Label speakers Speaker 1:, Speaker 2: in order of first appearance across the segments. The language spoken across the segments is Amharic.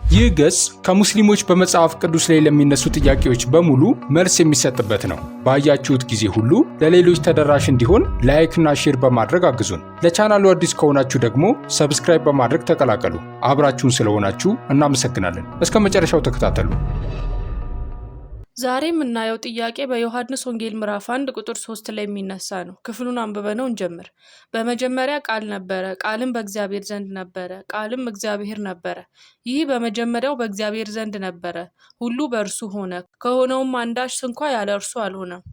Speaker 1: ይህ ገጽ ከሙስሊሞች በመጽሐፍ ቅዱስ ላይ ለሚነሱ ጥያቄዎች በሙሉ መልስ የሚሰጥበት ነው። ባያችሁት ጊዜ ሁሉ ለሌሎች ተደራሽ እንዲሆን ላይክ እና ሼር በማድረግ አግዙን። ለቻናሉ አዲስ ከሆናችሁ ደግሞ ሰብስክራይብ በማድረግ ተቀላቀሉ። አብራችሁን ስለሆናችሁ እናመሰግናለን። እስከ መጨረሻው ተከታተሉ።
Speaker 2: ዛሬ የምናየው ጥያቄ በዮሐንስ ወንጌል ምዕራፍ 1 ቁጥር 3 ላይ የሚነሳ ነው። ክፍሉን አንብበነው እንጀምር። በመጀመሪያ ቃል ነበረ፣ ቃልም በእግዚአብሔር ዘንድ ነበረ፣ ቃልም እግዚአብሔር ነበረ። ይህ በመጀመሪያው በእግዚአብሔር ዘንድ ነበረ። ሁሉ በእርሱ ሆነ፣ ከሆነውም አንዳች ስንኳ ያለ እርሱ አልሆነም።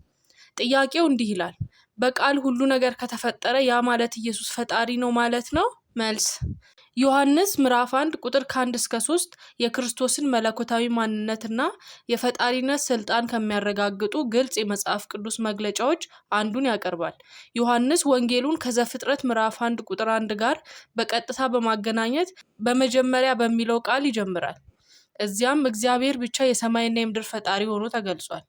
Speaker 2: ጥያቄው እንዲህ ይላል፣ በቃል ሁሉ ነገር ከተፈጠረ ያ ማለት ኢየሱስ ፈጣሪ ነው ማለት ነው? መልስ ዮሐንስ ምዕራፍ 1 ቁጥር ከ1 እስከ 3 የክርስቶስን መለኮታዊ ማንነትና የፈጣሪነት ስልጣን ከሚያረጋግጡ ግልጽ የመጽሐፍ ቅዱስ መግለጫዎች አንዱን ያቀርባል። ዮሐንስ ወንጌሉን ከዘፍጥረት ምዕራፍ 1 ቁጥር 1 ጋር በቀጥታ በማገናኘት በመጀመሪያ በሚለው ቃል ይጀምራል። እዚያም እግዚአብሔር ብቻ የሰማይና የምድር ፈጣሪ ሆኖ ተገልጿል።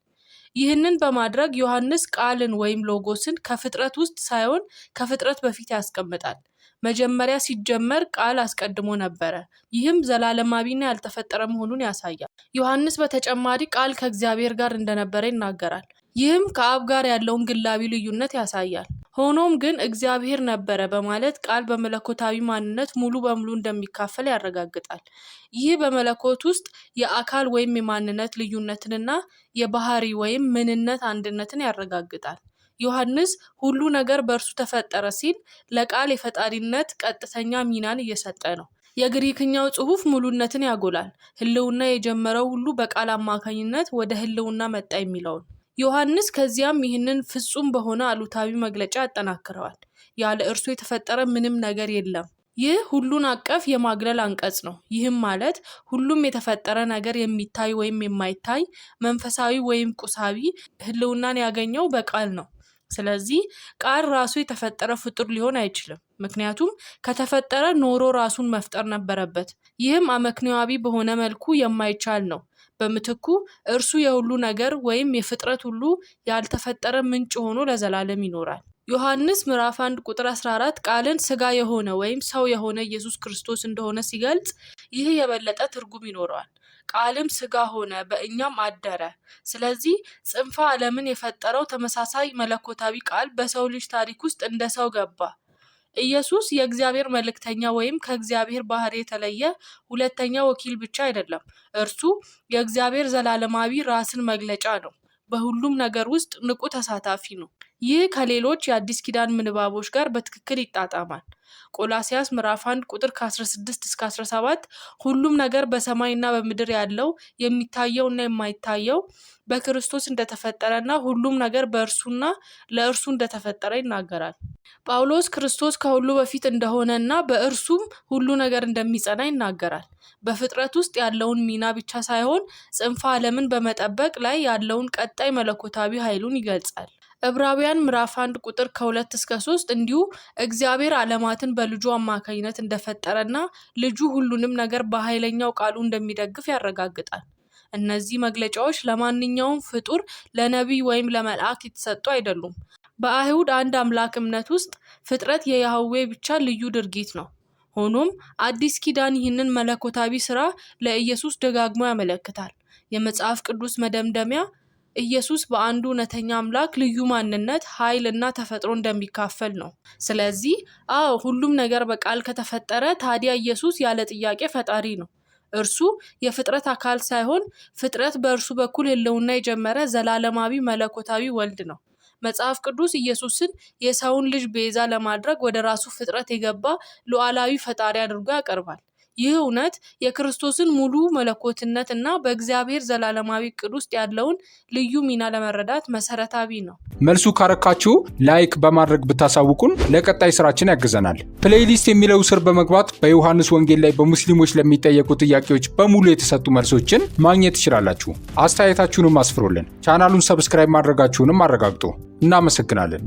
Speaker 2: ይህንን በማድረግ ዮሐንስ ቃልን ወይም ሎጎስን ከፍጥረት ውስጥ ሳይሆን ከፍጥረት በፊት ያስቀምጣል። መጀመሪያ ሲጀመር ቃል አስቀድሞ ነበረ። ይህም ዘላለማዊና ያልተፈጠረ መሆኑን ያሳያል። ዮሐንስ በተጨማሪ ቃል ከእግዚአብሔር ጋር እንደነበረ ይናገራል። ይህም ከአብ ጋር ያለውን ግላዊ ልዩነት ያሳያል። ሆኖም ግን እግዚአብሔር ነበረ በማለት ቃል በመለኮታዊ ማንነት ሙሉ በሙሉ እንደሚካፈል ያረጋግጣል። ይህ በመለኮት ውስጥ የአካል ወይም የማንነት ልዩነትንና የባህሪ ወይም ምንነት አንድነትን ያረጋግጣል። ዮሐንስ ሁሉ ነገር በእርሱ ተፈጠረ ሲል ለቃል የፈጣሪነት ቀጥተኛ ሚናን እየሰጠ ነው። የግሪክኛው ጽሑፍ ሙሉነትን ያጎላል። ህልውና የጀመረው ሁሉ በቃል አማካኝነት ወደ ህልውና መጣ የሚለውን ዮሐንስ ከዚያም ይህንን ፍጹም በሆነ አሉታዊ መግለጫ ያጠናክረዋል። ያለ እርሱ የተፈጠረ ምንም ነገር የለም። ይህ ሁሉን አቀፍ የማግለል አንቀጽ ነው። ይህም ማለት ሁሉም የተፈጠረ ነገር የሚታይ ወይም የማይታይ፣ መንፈሳዊ ወይም ቁሳዊ ህልውናን ያገኘው በቃል ነው። ስለዚህ ቃል ራሱ የተፈጠረ ፍጡር ሊሆን አይችልም። ምክንያቱም ከተፈጠረ ኖሮ ራሱን መፍጠር ነበረበት። ይህም አመክንዮአዊ በሆነ መልኩ የማይቻል ነው። በምትኩ እርሱ የሁሉ ነገር ወይም የፍጥረት ሁሉ ያልተፈጠረ ምንጭ ሆኖ ለዘላለም ይኖራል። ዮሐንስ ምዕራፍ 1 ቁጥር 14 ቃልን ስጋ የሆነ ወይም ሰው የሆነ ኢየሱስ ክርስቶስ እንደሆነ ሲገልጽ ይህ የበለጠ ትርጉም ይኖረዋል። ቃልም ስጋ ሆነ በእኛም አደረ። ስለዚህ ጽንፈ ዓለምን የፈጠረው ተመሳሳይ መለኮታዊ ቃል በሰው ልጅ ታሪክ ውስጥ እንደ ሰው ገባ። ኢየሱስ የእግዚአብሔር መልእክተኛ ወይም ከእግዚአብሔር ባህሪ የተለየ ሁለተኛ ወኪል ብቻ አይደለም። እርሱ የእግዚአብሔር ዘላለማዊ ራስን መግለጫ ነው። በሁሉም ነገር ውስጥ ንቁ ተሳታፊ ነው። ይህ ከሌሎች የአዲስ ኪዳን ምንባቦች ጋር በትክክል ይጣጣማል። ቆላስይስ ምዕራፍ 1 ቁጥር ከ16 እስከ 17 ሁሉም ነገር በሰማይና በምድር ያለው የሚታየውና የማይታየው በክርስቶስ እንደተፈጠረና ሁሉም ነገር በእርሱና ለእርሱ እንደተፈጠረ ይናገራል። ጳውሎስ ክርስቶስ ከሁሉ በፊት እንደሆነና በእርሱም ሁሉ ነገር እንደሚጸና ይናገራል። በፍጥረት ውስጥ ያለውን ሚና ብቻ ሳይሆን ጽንፈ ዓለምን በመጠበቅ ላይ ያለውን ቀጣይ መለኮታዊ ኃይሉን ይገልጻል። ዕብራውያን ምዕራፍ 1 ቁጥር ከ2 እስከ 3 እንዲሁ እግዚአብሔር ዓለማትን በልጁ አማካኝነት እንደፈጠረና ልጁ ሁሉንም ነገር በኃይለኛው ቃሉ እንደሚደግፍ ያረጋግጣል። እነዚህ መግለጫዎች ለማንኛውም ፍጡር፣ ለነቢይ ወይም ለመልአክ የተሰጡ አይደሉም። በአይሁድ አንድ አምላክ እምነት ውስጥ ፍጥረት የያህዌ ብቻ ልዩ ድርጊት ነው። ሆኖም አዲስ ኪዳን ይህንን መለኮታዊ ስራ ለኢየሱስ ደጋግሞ ያመለክታል። የመጽሐፍ ቅዱስ መደምደሚያ ኢየሱስ በአንዱ እውነተኛ አምላክ ልዩ ማንነት፣ ኃይል እና ተፈጥሮ እንደሚካፈል ነው። ስለዚህ ሁሉም ነገር በቃል ከተፈጠረ ታዲያ ኢየሱስ ያለ ጥያቄ ፈጣሪ ነው። እርሱ የፍጥረት አካል ሳይሆን ፍጥረት በእርሱ በኩል ህልውና የጀመረ ዘላለማዊ መለኮታዊ ወልድ ነው። መጽሐፍ ቅዱስ ኢየሱስን የሰውን ልጅ ቤዛ ለማድረግ ወደ ራሱ ፍጥረት የገባ ሉዓላዊ ፈጣሪ አድርጎ ያቀርባል። ይህ እውነት የክርስቶስን ሙሉ መለኮትነት እና በእግዚአብሔር ዘላለማዊ ዕቅድ ውስጥ ያለውን ልዩ ሚና ለመረዳት መሰረታዊ ነው።
Speaker 1: መልሱ ካረካችሁ ላይክ በማድረግ ብታሳውቁን ለቀጣይ ስራችን ያግዘናል። ፕሌይሊስት የሚለው ስር በመግባት በዮሐንስ ወንጌል ላይ በሙስሊሞች ለሚጠየቁ ጥያቄዎች በሙሉ የተሰጡ መልሶችን ማግኘት ትችላላችሁ። አስተያየታችሁንም አስፍሩልን። ቻናሉን ሰብስክራይብ ማድረጋችሁንም አረጋግጡ። እናመሰግናለን።